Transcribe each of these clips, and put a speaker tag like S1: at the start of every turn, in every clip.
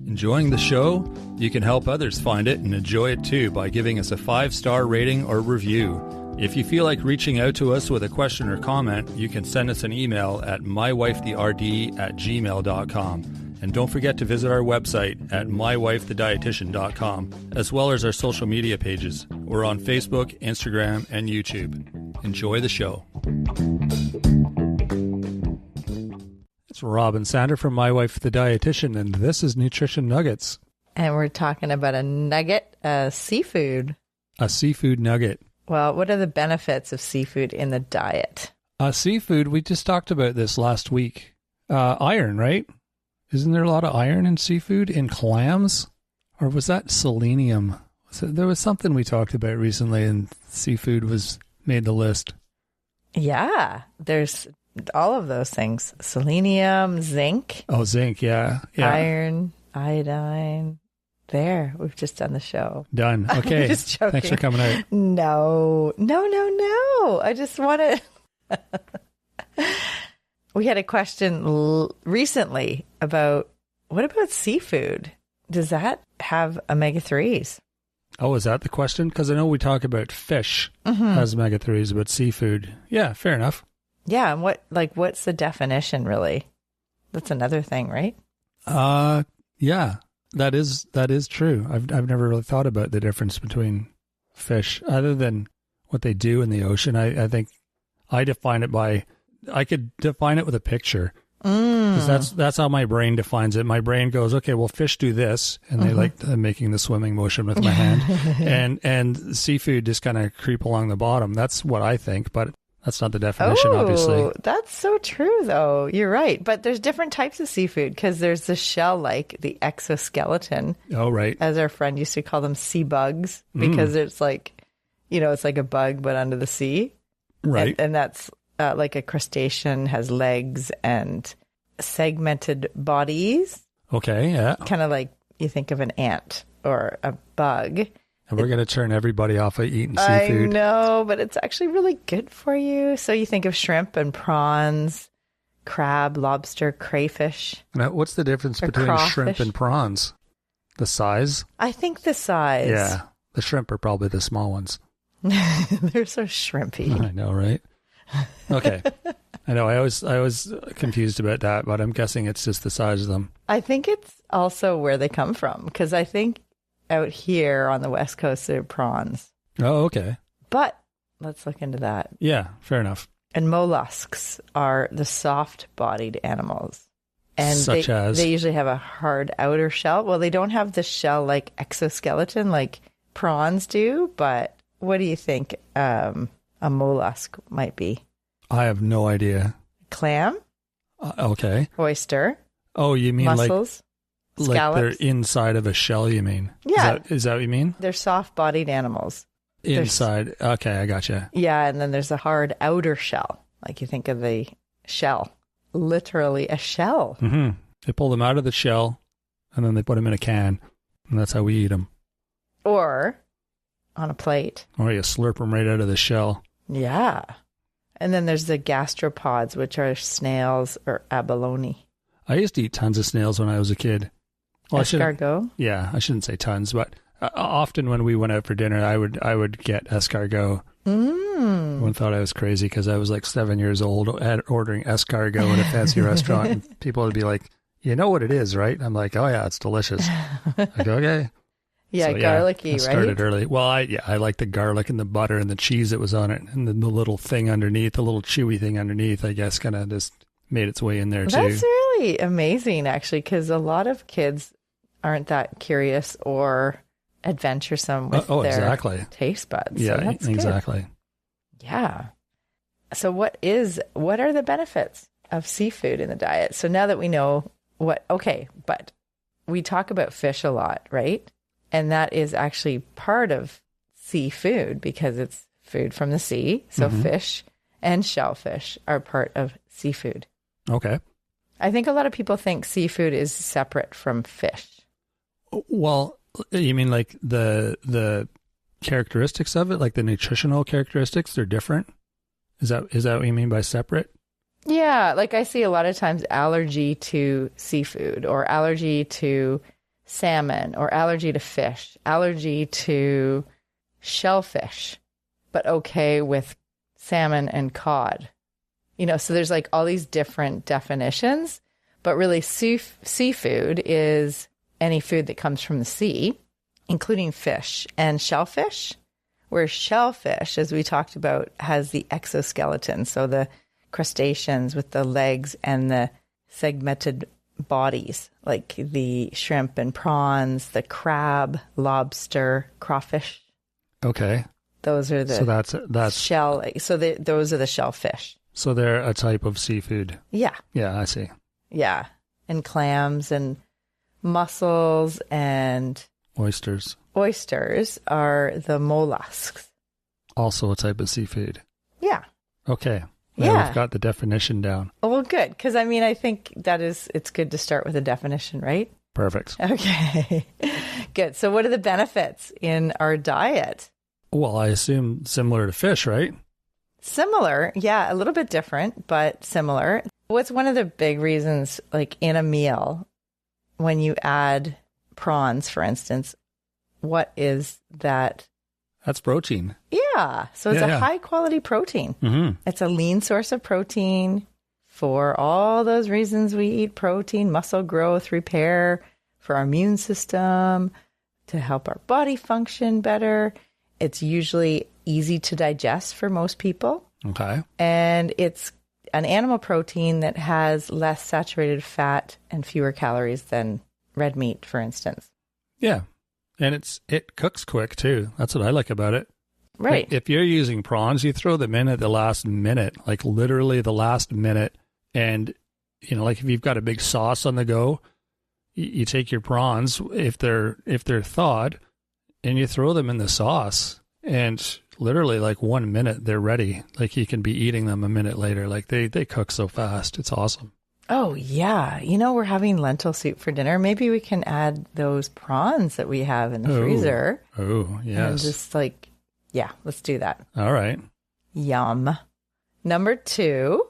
S1: Enjoying the show? You can help others find it and enjoy it too by giving us a 5-star rating or review. If you feel like reaching out to us with a question or comment, you can send us an email at mywifetherd@gmail.com. And don't forget to visit our website at mywifethedietitian.com, as well as our social media pages. We're on Facebook, Instagram, and YouTube. Enjoy the show. It's Rob and Sandra from My Wife the Dietitian, and this is Nutrition Nuggets.
S2: And we're talking about a nugget, seafood.
S1: A seafood nugget.
S2: Well, what are the benefits of seafood in the diet?
S1: Seafood, we just talked about this last week. Iron, right? Isn't there a lot of iron in seafood? In clams? Or was that selenium? There was something we talked about recently, and seafood was made the list.
S2: Yeah, there's all of those things. Selenium, zinc.
S1: Oh, zinc, yeah.
S2: Iron, iodine. There, we've just done the show.
S1: Done. Okay.
S2: I'm just joking.
S1: Thanks for coming out.
S2: No. I just want to... We had a question recently about, what about seafood? Does that have omega-3s?
S1: Oh, is that the question? Because I know we talk about fish has omega-3s, but seafood, yeah, fair enough.
S2: Yeah, and what's the definition really? That's another thing, right?
S1: Yeah, that is true. I've never really thought about the difference between fish, other than what they do in the ocean. I think I could define it with a picture. Because that's how my brain defines it. My brain goes, okay, well, fish do this, and they like making the swimming motion with my hand, and seafood just kind of creep along the bottom. That's what I think, but that's not the definition, obviously.
S2: That's so true, though. You're right. But there's different types of seafood, because there's the shell-like, the exoskeleton.
S1: Oh, right.
S2: As our friend used to call them sea bugs, because it's like, it's like a bug, but under the sea.
S1: Right.
S2: And that's like a crustacean, has legs and segmented bodies.
S1: Okay, yeah.
S2: Kind of like you think of an ant or a bug.
S1: And we're going to turn everybody off of eating seafood.
S2: I know, but it's actually really good for you. So you think of shrimp and prawns, crab, lobster, crayfish.
S1: Now, what's the difference between
S2: crawfish?
S1: Shrimp and prawns? The size?
S2: I think the size.
S1: Yeah, the shrimp are probably the small ones.
S2: They're so shrimpy.
S1: I know, right? Okay. I know, I was confused about that, but I'm guessing it's just the size of them.
S2: I think it's also where they come from, because I think out here on the West Coast, they're prawns.
S1: Oh, okay.
S2: But let's look into that.
S1: Yeah, fair enough.
S2: And mollusks are the soft-bodied animals. And
S1: Such as?
S2: They usually have a hard outer shell. Well, they don't have the shell-like exoskeleton like prawns do, but what do you think a mollusk might be?
S1: I have no idea.
S2: Clam?
S1: Okay.
S2: Oyster?
S1: Oh, you mean
S2: mussels?
S1: Like they're inside of a shell, you mean?
S2: Yeah.
S1: Is that what you mean?
S2: They're soft-bodied animals.
S1: Inside. Okay, I gotcha.
S2: Yeah, and then there's a hard outer shell. Like you think of the shell. Literally a shell.
S1: Mm-hmm. They pull them out of the shell, and then they put them in a can, and that's how we eat them.
S2: Or on a plate.
S1: Or you slurp them right out of the shell.
S2: Yeah. And then there's the gastropods, which are snails or abalone.
S1: I used to eat tons of snails when I was a kid. Well,
S2: escargot?
S1: Yeah, I shouldn't say tons, but often when we went out for dinner, I would get escargot. Everyone thought I was crazy because I was like 7 years old ordering escargot at a fancy restaurant, and people would be like, "You know what it is, right?" I'm like, "Oh yeah, it's delicious." I go, "Okay."
S2: Yeah, so, garlicky, right?
S1: Started early. Well, I like the garlic and the butter and the cheese that was on it, and then the little thing underneath, the little chewy thing underneath, I guess, kind of just made its way in there too.
S2: That's really amazing, actually, because a lot of kids aren't that curious or adventuresome with their taste buds.
S1: Yeah,
S2: so that's
S1: exactly.
S2: Good. Yeah. So what are the benefits of seafood in the diet? So now that we know but we talk about fish a lot, right? And that is actually part of seafood because it's food from the sea. So fish and shellfish are part of seafood.
S1: Okay.
S2: I think a lot of people think seafood is separate from fish.
S1: Well, you mean like the characteristics of it, like the nutritional characteristics, they're different? Is that what you mean by separate?
S2: Yeah, like I see a lot of times allergy to seafood or allergy to salmon or allergy to fish, allergy to shellfish, but okay with salmon and cod. So there's like all these different definitions, but really seafood is any food that comes from the sea, including fish and shellfish, where shellfish, as we talked about, has the exoskeleton. So the crustaceans with the legs and the segmented bodies, like the shrimp and prawns, the crab, lobster, crawfish.
S1: Okay.
S2: Those are the
S1: that's
S2: shell. So those are the shellfish.
S1: So they're a type of seafood.
S2: Yeah.
S1: Yeah, I see.
S2: Yeah. And clams and mussels and
S1: Oysters.
S2: Oysters are the mollusks.
S1: Also a type of seafood.
S2: Yeah.
S1: Okay. Now
S2: Yeah.
S1: we've got the definition down.
S2: Oh, well, good. Because I think it's good to start with a definition, right?
S1: Perfect.
S2: Okay. Good. So what are the benefits in our diet?
S1: Well, I assume similar to fish, right?
S2: Similar. Yeah. A little bit different, but similar. What's one of the big reasons, like in a meal, when you add prawns, for instance, what is that?
S1: That's protein.
S2: Yeah. So it's a high quality protein.
S1: Mm-hmm.
S2: It's a lean source of protein for all those reasons we eat protein: muscle growth, repair, for our immune system, to help our body function better. It's usually easy to digest for most people.
S1: Okay. And
S2: it's an animal protein that has less saturated fat and fewer calories than red meat, for instance.
S1: Yeah. And it cooks quick too. That's what I like about it.
S2: Right.
S1: Like if you're using prawns, you throw them in at the last minute, like literally the last minute. And, like if you've got a big sauce on the go, you take your prawns, if they're thawed, and you throw them in the sauce. And literally like 1 minute, they're ready. Like you can be eating them a minute later. Like they cook so fast. It's awesome.
S2: Oh, yeah. We're having lentil soup for dinner. Maybe we can add those prawns that we have in the freezer.
S1: Oh, yes.
S2: And just let's do that.
S1: All right.
S2: Yum. Number 2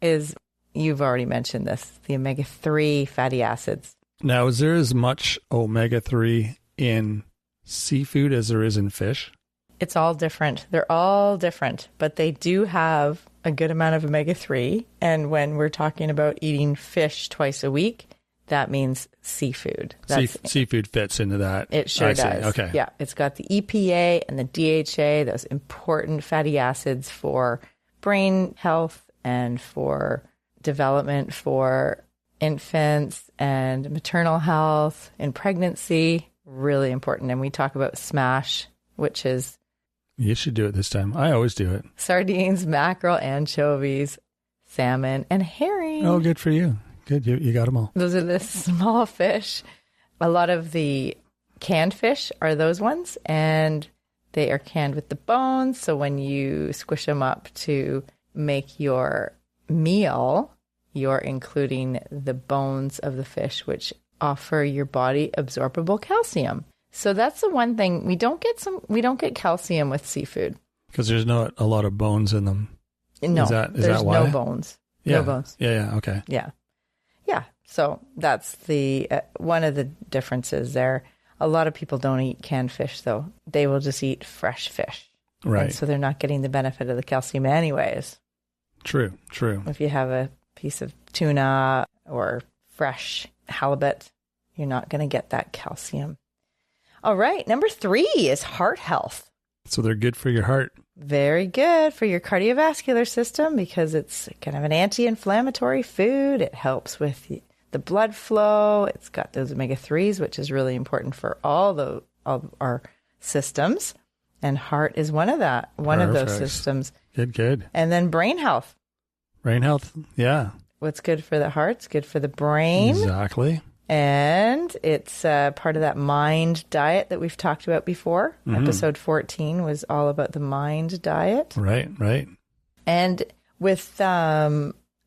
S2: is, you've already mentioned this, the omega-3 fatty acids.
S1: Now, is there as much omega-3 in seafood as there is in fish?
S2: It's all different. They're all different, but they do have a good amount of omega-3. And when we're talking about eating fish twice a week, that means seafood.
S1: Seafood fits into that.
S2: It sure does.
S1: Okay.
S2: Yeah. It's got the EPA and the DHA, those important fatty acids for brain health and for development for infants and maternal health and pregnancy. Really important. And we talk about SMASH, which is...
S1: You should do it this time. I always do it.
S2: Sardines, mackerel, anchovies, salmon, and herring.
S1: Oh, good for you. Good. You got them all.
S2: Those are the small fish. A lot of the canned fish are those ones, and they are canned with the bones. So when you squish them up to make your meal, you're including the bones of the fish, which offer your body absorbable calcium. So that's the one thing we don't get calcium with seafood
S1: because there's not a lot of bones in them.
S2: No,
S1: is
S2: there's
S1: that why?
S2: no bones.
S1: Yeah.
S2: No bones.
S1: Yeah. Okay.
S2: Yeah. So that's the one of the differences there. A lot of people don't eat canned fish, though. They will just eat fresh fish.
S1: Right.
S2: And so they're not getting the benefit of the calcium anyways.
S1: True.
S2: If you have a piece of tuna or fresh halibut, you're not going to get that calcium. All right. Number 3 is heart health. So
S1: they're good for your heart.
S2: Very good for your cardiovascular system because it's kind of an anti-inflammatory food. It helps with the blood flow. It's got those omega-3s, which is really important for all of our systems. And heart is one of those systems.
S1: Good.
S2: And then brain health.
S1: Brain health, yeah.
S2: What's good for the heart is good for the brain.
S1: Exactly.
S2: And it's part of that mind diet that we've talked about before. Mm-hmm. Episode 14 was all about the mind diet.
S1: Right.
S2: And with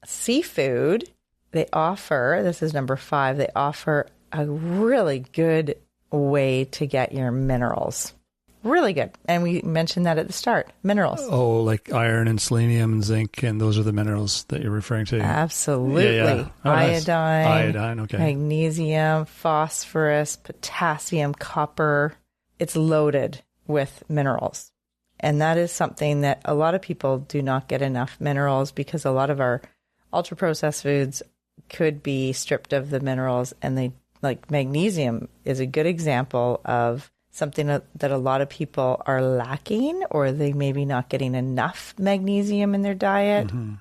S2: seafood, they offer, this is number 5, they offer a really good way to get your minerals. Really good. And we mentioned that at the start. Minerals.
S1: Oh, like iron and selenium and zinc, and those are the minerals that you're referring to.
S2: Absolutely.
S1: Yeah. Oh, nice.
S2: Iodine,
S1: okay.
S2: magnesium, phosphorus, potassium, copper. It's loaded with minerals. And that is something that a lot of people do not get enough minerals, because a lot of our ultra-processed foods could be stripped of the minerals, and they, like magnesium is a good example of something that a lot of people are lacking, or they maybe not getting enough magnesium in their diet. Mm-hmm.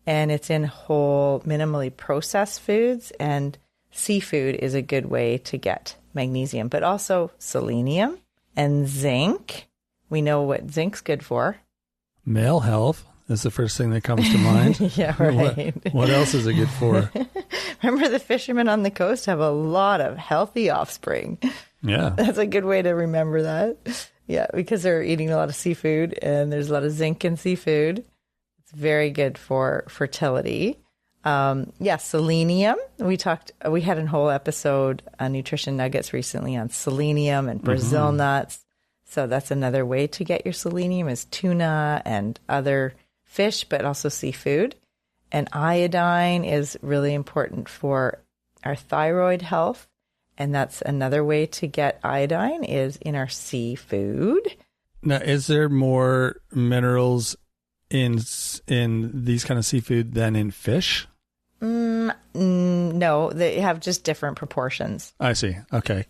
S2: And it's in whole, minimally processed foods, and seafood is a good way to get magnesium, but also selenium and zinc. We know what zinc's good for.
S1: Male health is the first thing that comes to mind.
S2: Yeah, right.
S1: What else is it good for?
S2: Remember, the fishermen on the coast have a lot of healthy offspring.
S1: Yeah.
S2: That's a good way to remember that. Yeah, because they're eating a lot of seafood, and there's a lot of zinc in seafood. It's very good for fertility. Selenium. We had a whole episode on nutrition nuggets recently on selenium and Brazil nuts. So that's another way to get your selenium, is tuna and other fish, but also seafood. And iodine is really important for our thyroid health. And that's another way to get iodine, is in our seafood.
S1: Now, is there more minerals in these kind of seafood than in fish?
S2: No, they have just different proportions.
S1: I see. Okay.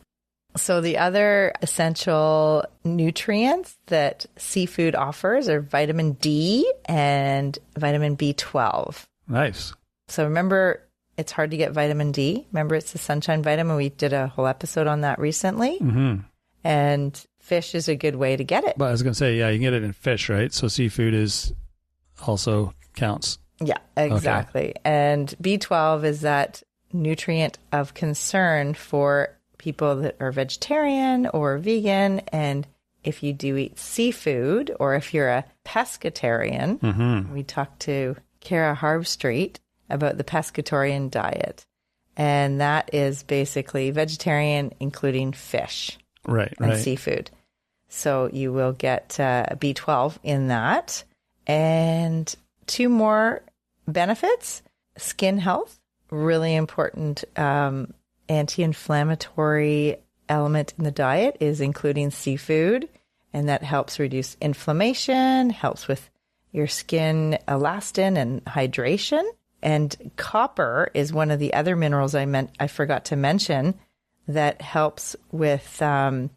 S2: So the other essential nutrients that seafood offers are vitamin D and vitamin B12.
S1: Nice.
S2: So remember, it's hard to get vitamin D. Remember, it's the sunshine vitamin. We did a whole episode on that recently. Mm-hmm. And fish is a good way to get it.
S1: But I was going to say, yeah, you can get it in fish, right? So seafood is also counts.
S2: Yeah, exactly. Okay. And B12 is that nutrient of concern for people that are vegetarian or vegan. And if you do eat seafood, or if you're a pescatarian, we talked to Kara Harbstreet about the pescatarian diet. And that is basically vegetarian, including fish and seafood. So you will get B12 in that. And 2 more benefits: skin health, really important anti-inflammatory element in the diet is including seafood, and that helps reduce inflammation, helps with your skin elastin and hydration. And copper is one of the other minerals I forgot to mention that helps with the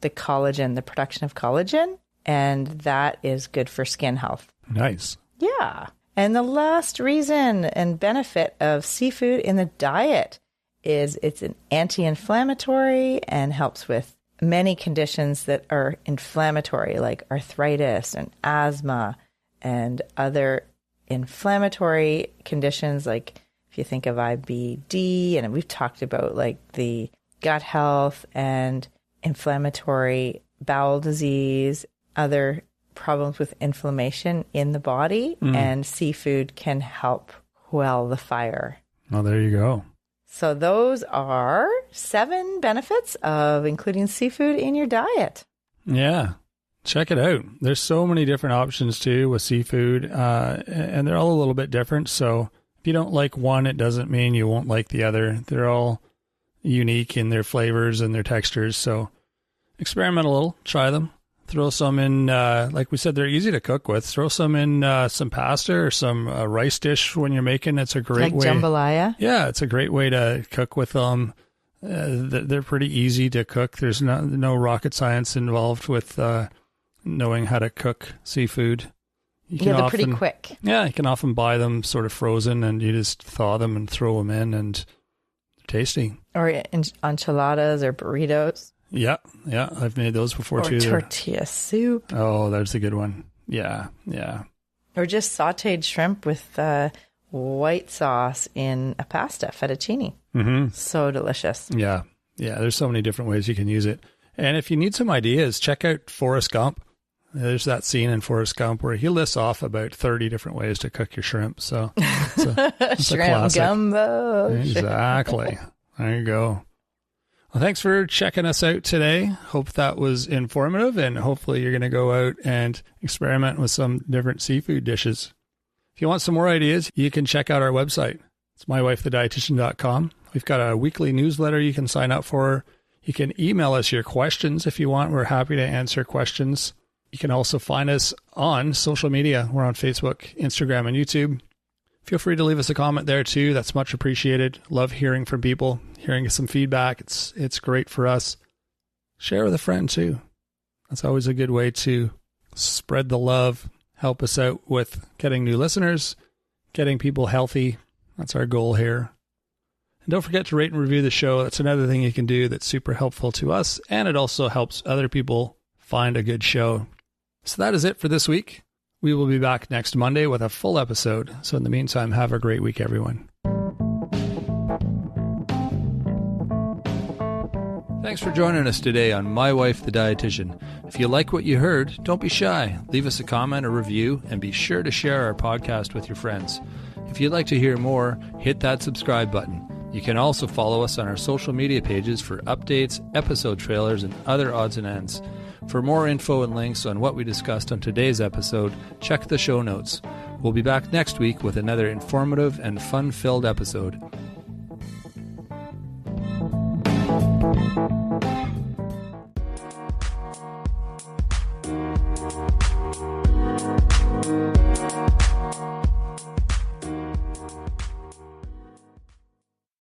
S2: collagen, the production of collagen, and that is good for skin health.
S1: Nice.
S2: Yeah. And the last reason and benefit of seafood in the diet is it's an anti-inflammatory and helps with many conditions that are inflammatory, like arthritis and asthma and other inflammatory conditions, like if you think of IBD, and we've talked about like the gut health and inflammatory bowel disease, other problems with inflammation in the body, and seafood can help quell the fire.
S1: Oh, there you go.
S2: So those are 7 benefits of including seafood in your diet.
S1: Yeah. Check it out. There's so many different options too with seafood, and they're all a little bit different. So if you don't like one, it doesn't mean you won't like the other. They're all unique in their flavors and their textures. So experiment a little, try them. Throw some in, like we said, they're easy to cook with. Throw some in some pasta or some rice dish when you're making. It's a great way.
S2: Like jambalaya?
S1: Yeah, it's a great way to cook with them. They're pretty easy to cook. There's no rocket science involved with knowing how to cook seafood.
S2: They're pretty quick.
S1: Yeah, you can often buy them sort of frozen, and you just thaw them and throw them in, and they're tasty. Or
S2: enchiladas or burritos.
S1: Yeah, I've made those before too.
S2: Or tortilla soup.
S1: Oh, that's a good one. Yeah.
S2: Or just sautéed shrimp with white sauce in a pasta, fettuccine. Mm-hmm. So delicious.
S1: Yeah, there's so many different ways you can use it. And if you need some ideas, check out Forrest Gump. There's that scene in Forrest Gump where he lists off about 30 different ways to cook your shrimp. So it's
S2: shrimp
S1: a classic.
S2: Gumbo.
S1: Exactly. There you go. Well, thanks for checking us out today. Hope that was informative, and hopefully you're going to go out and experiment with some different seafood dishes. If you want some more ideas, you can check out our website. It's mywifethedietitian.com. We've got a weekly newsletter you can sign up for. You can email us your questions if you want. We're happy to answer questions. You can also find us on social media. We're on Facebook, Instagram, and YouTube. Feel free to leave us a comment there too. That's much appreciated. Love hearing from people, hearing some feedback. It's great for us. Share with a friend too. That's always a good way to spread the love, help us out with getting new listeners, getting people healthy. That's our goal here. And don't forget to rate and review the show. That's another thing you can do that's super helpful to us, and it also helps other people find a good show. So that is it for this week. We will be back next Monday with a full episode. So in the meantime, have a great week, everyone. Thanks for joining us today on My Wife the Dietitian. If you like what you heard, don't be shy. Leave us a comment or review, and be sure to share our podcast with your friends. If you'd like to hear more, hit that subscribe button. You can also follow us on our social media pages for updates, episode trailers, and other odds and ends. For more info and links on what we discussed on today's episode, check the show notes. We'll be back next week with another informative and fun-filled episode.